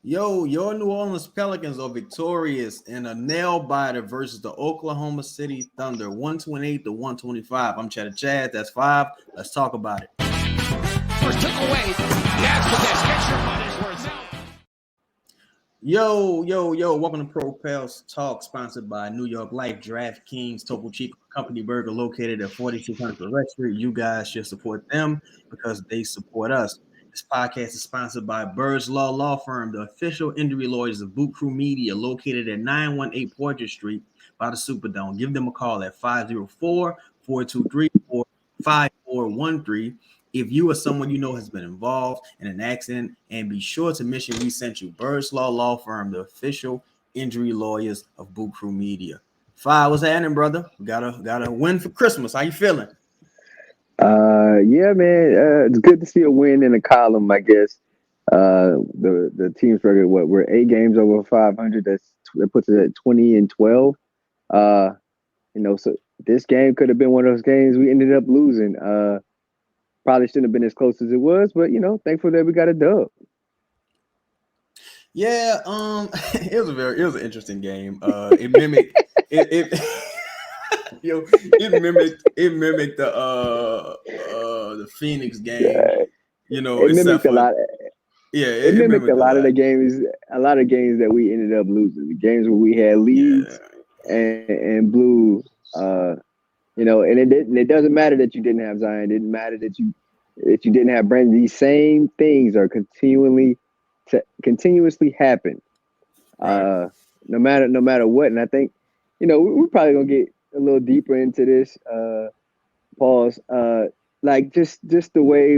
Your New Orleans Pelicans are victorious in a nail biter versus the Oklahoma City Thunder, 128 to 125. I'm Cheddar Chad. That's 5. Let's talk about it. First took away. Jazz with this. Get your money's worth now. Yo. Welcome to Pro Pels Talk, sponsored by New York Life, DraftKings, Topo Chico Company Burger, located at 4200 Rex Street. You guys should support them because they support us. This podcast is sponsored by Bird's Law Firm, the official injury lawyers of Boot Crew Media, located at 918 Portrait Street by the Superdome. Give them a call at 504-423-5413. If you or someone you know has been involved in an accident, and be sure to mention we sent you. Bird's Law Firm, the official injury lawyers of Boot Crew Media. What's happening, brother? We got a win for Christmas. How you feeling? Yeah, man. It's good to see a win in a column, I guess. The team's record, we're 8 games over 500. That puts it at 20-12. So this game could have been one of those games we ended up losing. Probably shouldn't have been as close as it was, but thankful that we got a dub. Yeah, it was an interesting game. It mimicked it mimicked the Phoenix game. It mimicked a lot. Yeah, it mimicked a lot of the games. A lot of games that we ended up losing. The games where we had leads and blew. And it doesn't matter that you didn't have Zion. It didn't matter that you didn't have Brandon. These same things are continuously happen. Right. No matter what. And I think, we're probably gonna get a little deeper into this. Pause. Like just the way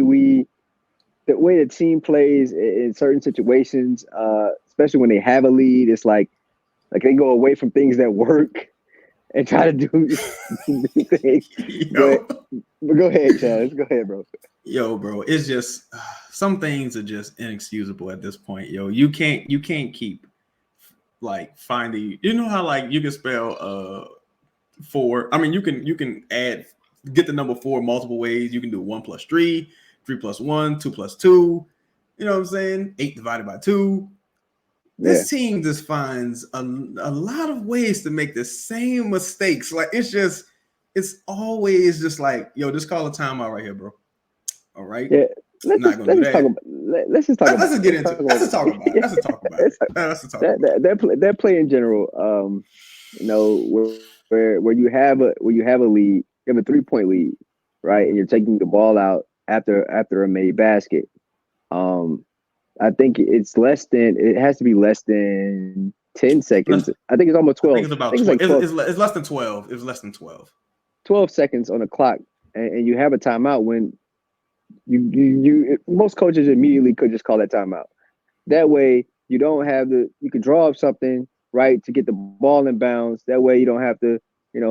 the team plays in certain situations, especially when they have a lead, it's like they go away from things that work and try to do things. But go ahead, Charles. Go ahead, bro. Yo, bro, it's just some things are just inexcusable at this point. Yo, you can't keep like finding. You know how like you can spell 4. I mean, you can get the number 4 multiple ways. You can do 1 + 3, 3 + 1, 2 + 2. You know what I'm saying? 8 divided by 2. This team just finds a lot of ways to make the same mistakes. Like it's always just like, yo, just call a timeout right here, bro. All right. Yeah. Let's just talk about it. That play in general. Where you have a lead, you have a 3-point lead, right, and you're taking the ball out after a made basket. I think it has to be less than 10 seconds. I think it's almost 12. I think it's about 12. Like 12. It's less than 12. It was less than 12. 12 seconds on the clock, and you have a timeout when you most coaches immediately could just call that timeout. That way you don't have you can draw up something, right, to get the ball in bounds. That way you don't have to,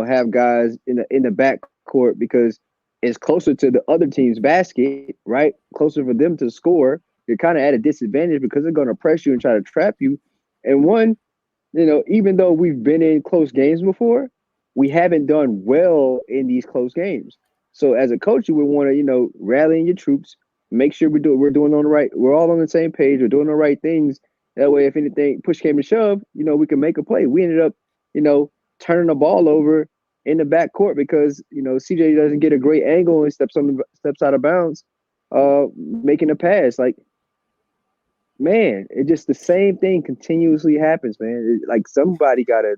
have guys in the back court because it's closer to the other team's basket, right? Closer for them to score. You're kind of at a disadvantage because they're going to press you and try to trap you. And one, even though we've been in close games before, we haven't done well in these close games. So as a coach, you would want to, rally your troops, make sure we're doing on the right. We're all on the same page. We're doing the right things. That way, if anything push came to shove, we can make a play. We ended up, turning the ball over in the back court because CJ doesn't get a great angle and steps out of bounds, making a pass. Like, man, it just the same thing continuously happens, man. Somebody got to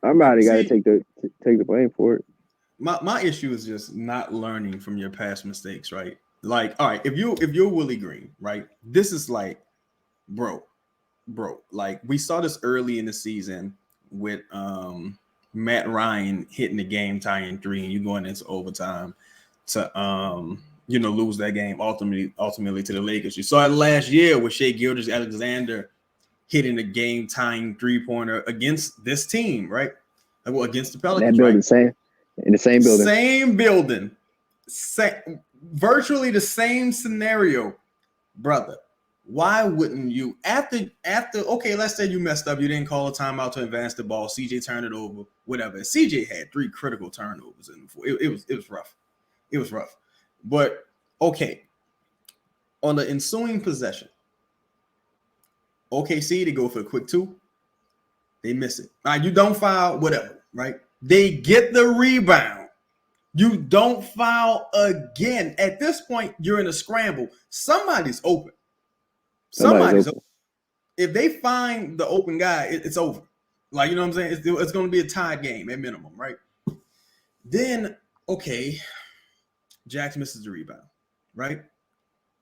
take the blame for it. My issue is just not learning from your past mistakes, right? Like, all right, if you're Willie Green, right? This is like, bro. Like we saw this early in the season with Matt Ryan hitting the game tying 3, and you going into overtime to lose that game ultimately to the Lakers. You saw it last year with Shai Gilgeous-Alexander hitting the game tying 3-pointer against this team, right? Well, against the Pelicans, right? In the same building. Same building. Virtually the same scenario, brother. Why wouldn't you after okay, let's say you messed up, you didn't call a timeout to advance the ball, CJ turned it over, whatever. CJ had 3 critical turnovers in it was rough. It was rough. But okay, on the ensuing possession, OKC, they go for a quick 2. They miss it. All right, you don't foul, whatever, right? They get the rebound. You don't foul again. At this point, you're in a scramble. Somebody's open. Somebody's open. If they find the open guy, it's over. Like, you know what I'm saying? It's going to be a tied game at minimum, right? Then, okay, Jax misses the rebound, right?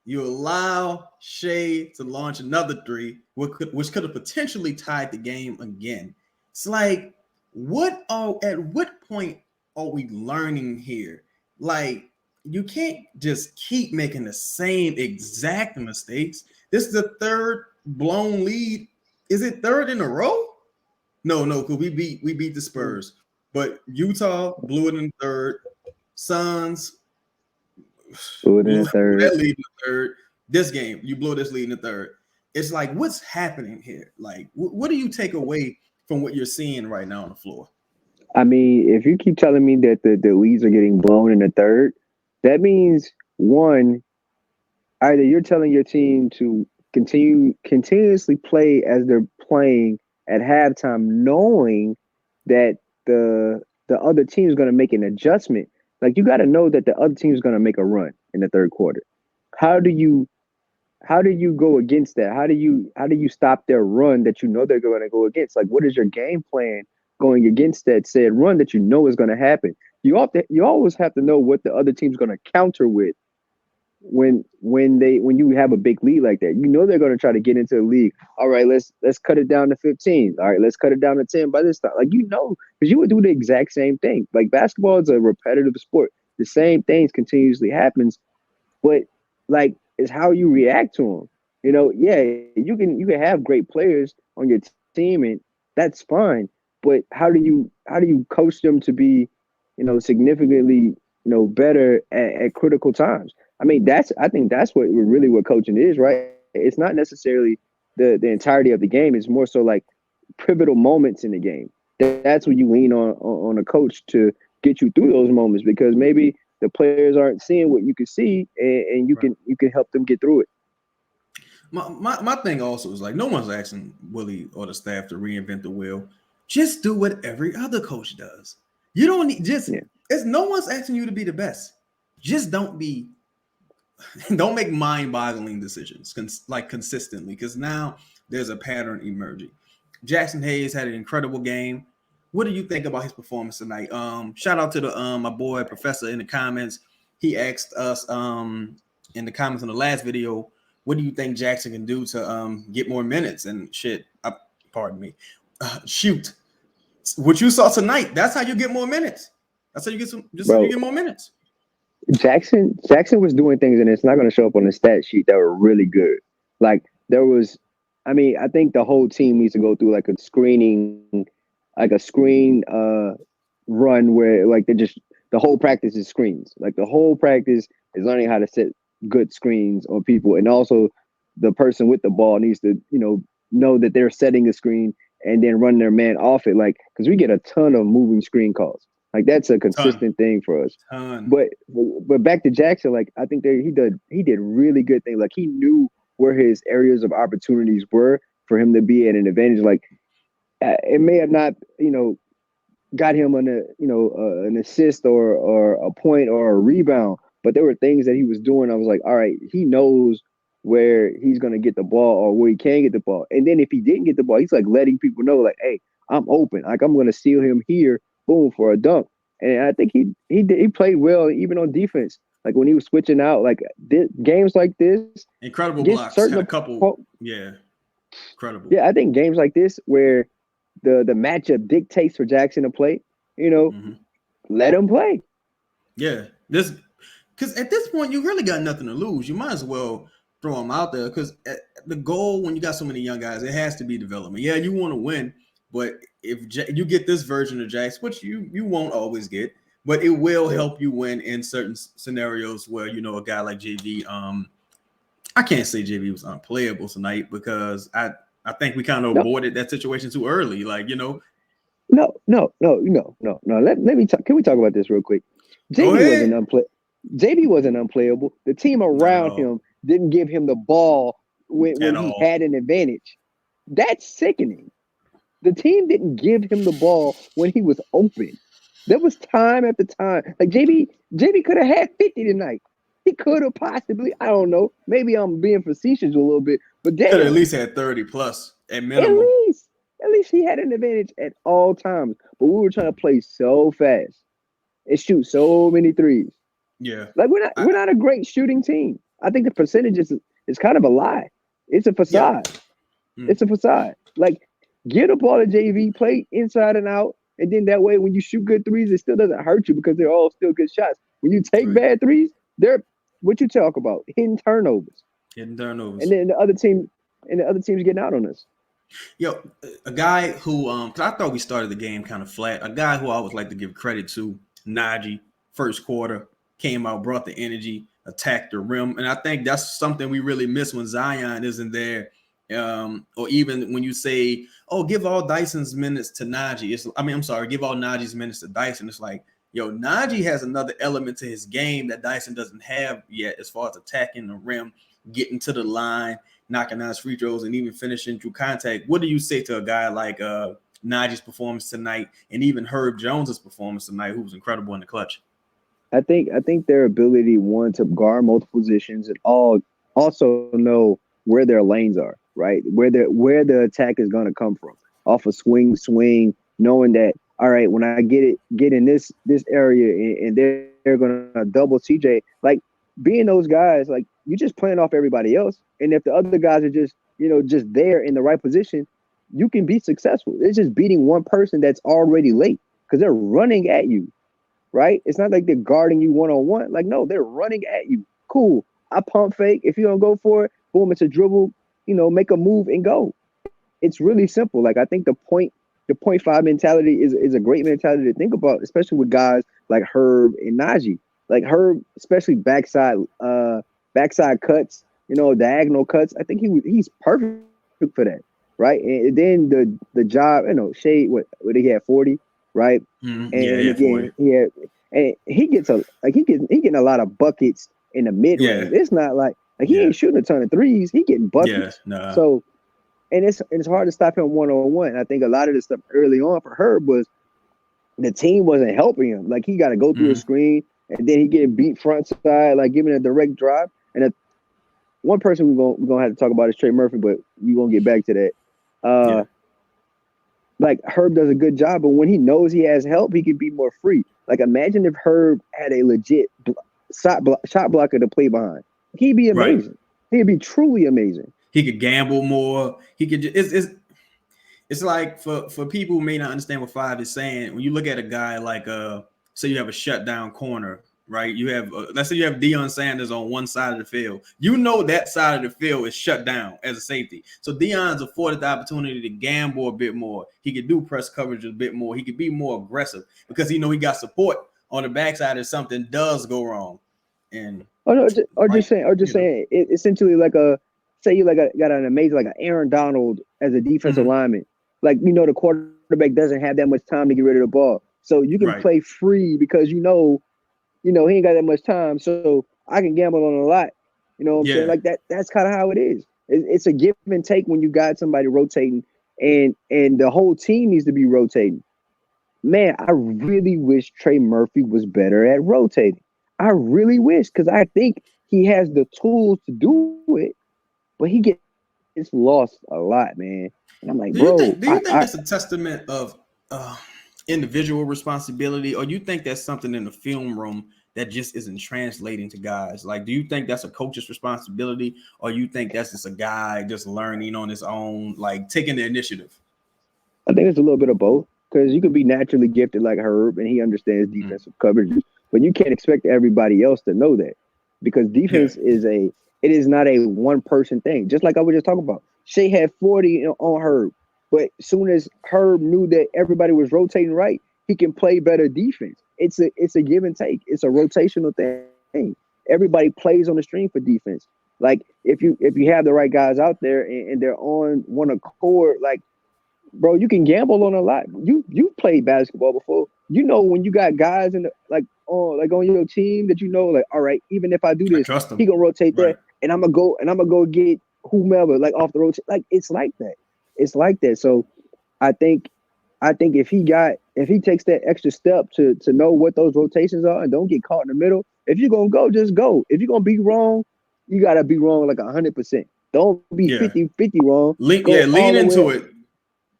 You allow Shea to launch another 3, which could have potentially tied the game again. It's like, at what point are we learning here? Like, you can't just keep making the same exact mistakes. This is the 3rd blown lead. Is it 3rd in a row? No, because we beat the Spurs, but Utah blew it in 3rd. Suns blew it in the 3rd. That lead in the 3rd. This game, you blow this lead in the 3rd. It's like, what's happening here? Like, what do you take away from what you're seeing right now on the floor? I mean, if you keep telling me that the leads are getting blown in the 3rd, that means, one, either you're telling your team to continuously play as they're playing at halftime, knowing that the other team is going to make an adjustment. Like, you got to know that the other team is going to make a run in the 3rd quarter. How do you go against that? How do you stop their run that you know they're going to go against? Like, what is your game plan going against that said run that you know is going to happen? You always have to know what the other team's going to counter with when you have a big lead like that. You know they're going to try to get into the league. All right, let's cut it down to 15. All right, let's cut it down to 10 by this time. Like, you know, because you would do the exact same thing. Like, basketball is a repetitive sport. The same things continuously happens, but like, it's how you react to them. You know, yeah, you can have great players on your team, and that's fine. But how do you coach them to be, you know, significantly, you know, better at critical times? I mean, I think that's what coaching is, right? It's not necessarily the entirety of the game. It's more so like pivotal moments in the game. That's when you lean on a coach to get you through those moments, because maybe the players aren't seeing what you can see, and you can help them get through it. My thing also is, like, no one's asking Willie or the staff to reinvent the wheel. Just do what every other coach does. You don't need it's no one's asking you to be the best. Just don't make mind-boggling decisions consistently, because now there's a pattern emerging. Jaxson Hayes had an incredible game. What do you think about his performance tonight? Shout out to my boy Professor in the comments. He asked us in the comments on the last video, what do you think Jaxson can do to get more minutes? And shit, pardon me. Shoot, what you saw tonight, that's how you get more minutes. That's how you get how you get more minutes. Jaxson was doing things, and it's not going to show up on the stat sheet, that were really good. Like, I think the whole team needs to go through like a screen run where, like, the whole practice is screens. Like, the whole practice is learning how to set good screens on people, and also the person with the ball needs to, you know that they're setting a screen and then run their man off it. Like, because we get a ton of moving screen calls. Like, that's a consistent thing for us. But back to Jaxson, like, I think that he did really good things. Like, he knew where his areas of opportunities were for him to be at an advantage. Like, it may have not, you know, got him an assist or a point or a rebound, but there were things that he was doing. I was like, all right, he knows where he's going to get the ball or where he can get the ball. And then if he didn't get the ball, he's like letting people know, like, hey, I'm open. Like, I'm going to steal him here, boom, for a dunk. And I think he played well, even on defense. Like, when he was switching out, like, games like this. Incredible blocks. Had a couple. Incredible. Yeah, I think games like this where the matchup dictates for Jaxson to play, you know, let him play. Yeah. Because at this point, you really got nothing to lose. You might as well throw them out there, because the goal when you got so many young guys, it has to be development. Yeah, you want to win, but if you get this version of Jax, which you won't always get, but it will help you win in certain scenarios where, you know, a guy like JV, I can't say JV was unplayable tonight, because I think we kind of avoided that situation too early. Like, you know. No. Let me talk. Can we talk about this real quick? JV wasn't unplayable. The team around him didn't give him the ball when he had an advantage. That's sickening. The team didn't give him the ball when he was open. There was time after time. Like JB could have had 50 tonight. He could have possibly, I don't know. Maybe I'm being facetious a little bit, but Could have at damn, least had 30 plus at at minimum. least, at least he had an advantage at all times. But we were trying to play so fast and shoot so many threes. Yeah. Like we're not a great shooting team. I think the percentage is kind of a lie. It's a Yeah. facade. It's a facade. Like get the ball to JV, play inside and out, and then that way when you shoot good threes, it still doesn't hurt you because they're all still good shots. When you take Right. bad threes, they're what you talk about, hidden turnovers. Hitting turnovers. And then the other team's getting out on us. Yo, a guy who, cause I thought we started the game kind of flat. A guy who I always like to give credit to, Najee, first quarter, came out, brought the energy, attacked the rim. And I think that's something we really miss when Zion isn't there. Or even when you say, oh, give all Dyson's minutes to Najee. Give all Najee's minutes to Dyson. It's like, yo, Najee has another element to his game that Dyson doesn't have yet as far as attacking the rim, getting to the line, knocking down his free throws, and even finishing through contact. What do you say to a guy like Najee's performance tonight and even Herb Jones's performance tonight, who was incredible in the clutch? I think their ability, one, to guard multiple positions and also know where their lanes are, right? Where the attack is going to come from. Off a swing, knowing that, all right, when I get in this area and they're going to double CJ, like being those guys, like you're just playing off everybody else. And if the other guys are just there in the right position, you can be successful. It's just beating one person that's already late because they're running at you, right? It's not like they're guarding you one-on-one. Like, no, they're running at you. Cool. I pump fake. If you don't go for it, boom, it's a dribble, make a move and go. It's really simple. Like, I think the 0.5 mentality is a great mentality to think about, especially with guys like Herb and Najee. Like Herb, especially backside cuts, diagonal cuts. I think he's perfect for that, right? And then the job, Shade, what he had 40, right? Mm-hmm. And yeah, again, 40. he getting a lot of buckets in the mid range. It's not like he ain't shooting a ton of threes. He getting buckets. Yeah, nah. So, and it's hard to stop him one-on-one. I think a lot of the stuff early on for Herb was the team wasn't helping him. Like he got to go through a screen, and then he getting beat front side, like giving a direct drive. And one person we're gonna have to talk about is Trey Murphy, but we're gonna get back to that. Like Herb does a good job, but when he knows he has help, he can be more free. Like imagine if Herb had a legit shot blocker to play behind. He'd be amazing. Right. He'd be truly amazing. He could gamble more. He could. It's like for people who may not understand what Five is saying. When you look at a guy like say you have a shutdown corner, right? You have let's say you have Deion Sanders on one side of the field. That side of the field is shut down as a safety. So Deion's afforded the opportunity to gamble a bit more. He could do press coverage a bit more. He could be more aggressive because he got support on the backside if something does go wrong. And just saying, essentially like say you got an amazing like an Aaron Donald as a defensive lineman. Like the quarterback doesn't have that much time to get rid of the ball, so you can play free because he ain't got that much time. So I can gamble on a lot. You know what I'm saying? Like that. That's kind of how it is. It's a give and take when you got somebody rotating, and the whole team needs to be rotating. Man, I really wish Trey Murphy was better at rotating. I really wish, because I think he has the tools to do it, but he gets lost a lot, man. And I'm like, do you think that's a testament of individual responsibility, or you think that's something in the film room that just isn't translating to guys? Like, do you think that's a coach's responsibility, or you think that's just a guy just learning on his own, like taking the initiative? I think it's a little bit of both, because you could be naturally gifted like Herb, and he understands defensive coverage, but you can't expect everybody else to know that, because defense is not a one-person thing. Just like I was just talking about, Shea had 40 on Herb, but as soon as Herb knew that everybody was rotating right, he can play better defense. It's a give and take. It's a rotational thing. Everybody plays on the string for defense. Like if you have the right guys out there and they're on one accord, like, bro, you can gamble on a lot. You played basketball before. When you got guys on your team that like, all right, even if I do this, he gonna rotate that, and I'm gonna go get whomever like off the rotation. Like it's like that. it's like that. So I think if he takes that extra step to know what those rotations are and don't get caught in the middle, if you're gonna go, just go. If you're gonna be wrong, you gotta be wrong like 100%. Don't be 50-50 wrong. Lean into it.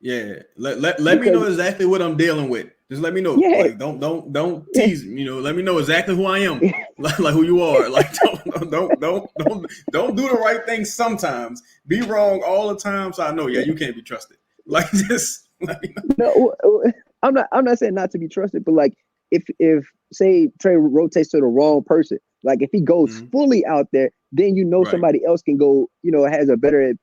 Yeah. Let me know exactly what I'm dealing with. Just let me know. Yeah. Like don't tease me. Let me know exactly who I am. like who you are. Like don't do the right thing sometimes. Be wrong all the time. So I know, you can't be trusted. Like just let me know. No, I'm not saying not to be trusted, but like if say Trey rotates to the wrong person, like if he goes fully out there, then somebody else can go, has a better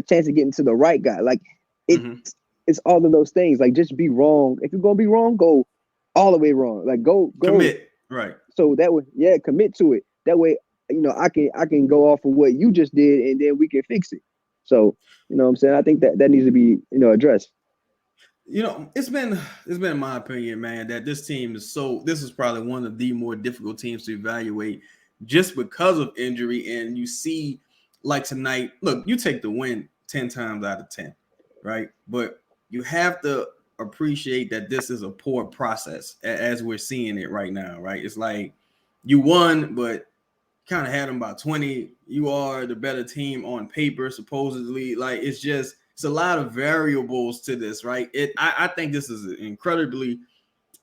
chance of getting to the right guy. Like it's all of those things. Like just be wrong. If you're gonna be wrong, go all the way wrong. Like go commit. Right. So that way, commit to it. That way, I can go off of what you just did and then we can fix it. So, you know what I'm saying? I think that needs to be, addressed. It's been my opinion, man, that this team this is probably one of the more difficult teams to evaluate just because of injury. And you see, like tonight, look, you take the win 10 times out of 10, right? But you have to appreciate that this is a poor process as we're seeing it right now, right? It's like you won, but kind of had them by 20. You are the better team on paper, supposedly. Like it's a lot of variables to this, right? I think this is an incredibly,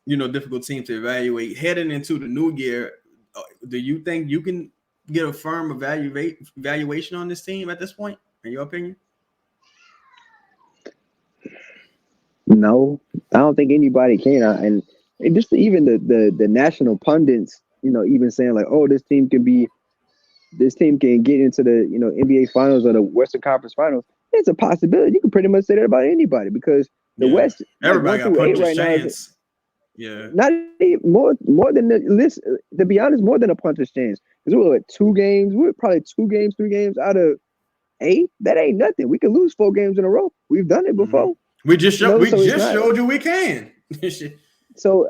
difficult team to evaluate heading into the new year. Do you think you can get a firm evaluation on this team at this point, in your opinion? No, I don't think anybody can. And just even the national pundits, even saying like, oh, this team can get into the NBA Finals or the Western Conference Finals. It's a possibility. You can pretty much say that about anybody because the West, everybody got puncher's right chance. Not even more than the list. To be honest, more than a puncher's chance because we're at 2 games. We're probably 2 games, 3 games out of 8. That ain't nothing. We can lose 4 games in a row. We've done it before. We just showed you we can. So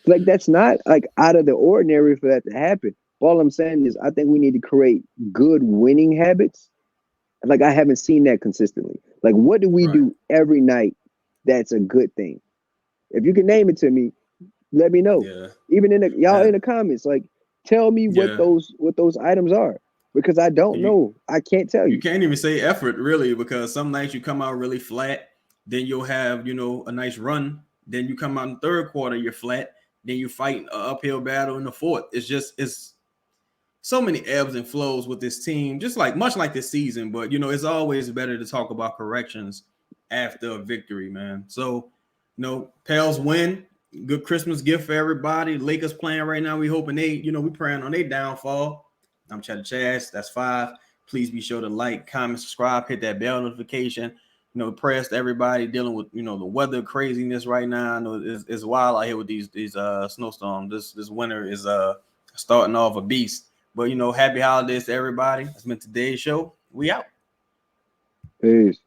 like that's not like out of the ordinary for that to happen. All I'm saying is I think we need to create good winning habits. Like I haven't seen that consistently. Like what do we do every night that's a good thing? If you can name it to me, let me know. Yeah. Even in the comments, like tell me what those items are. Because I don't know. I can't tell you. You can't even say effort really, because some nights you come out really flat, then you'll have, a nice run. Then you come out in the third quarter, you're flat. Then you fight an uphill battle in the fourth. It's so many ebbs and flows with this team, much like this season. But, it's always better to talk about corrections after a victory, man. So, Pels win. Good Christmas gift for everybody. Lakers playing right now. We hoping we praying on their downfall. I'm Cheddar Chaz. That's 5. Please be sure to like, comment, subscribe, hit that bell notification. Prayers to everybody dealing with, the weather craziness right now. I know it's wild out here with these snowstorms. This winter is starting off a beast. But, happy holidays to everybody. That's been today's show. We out. Peace.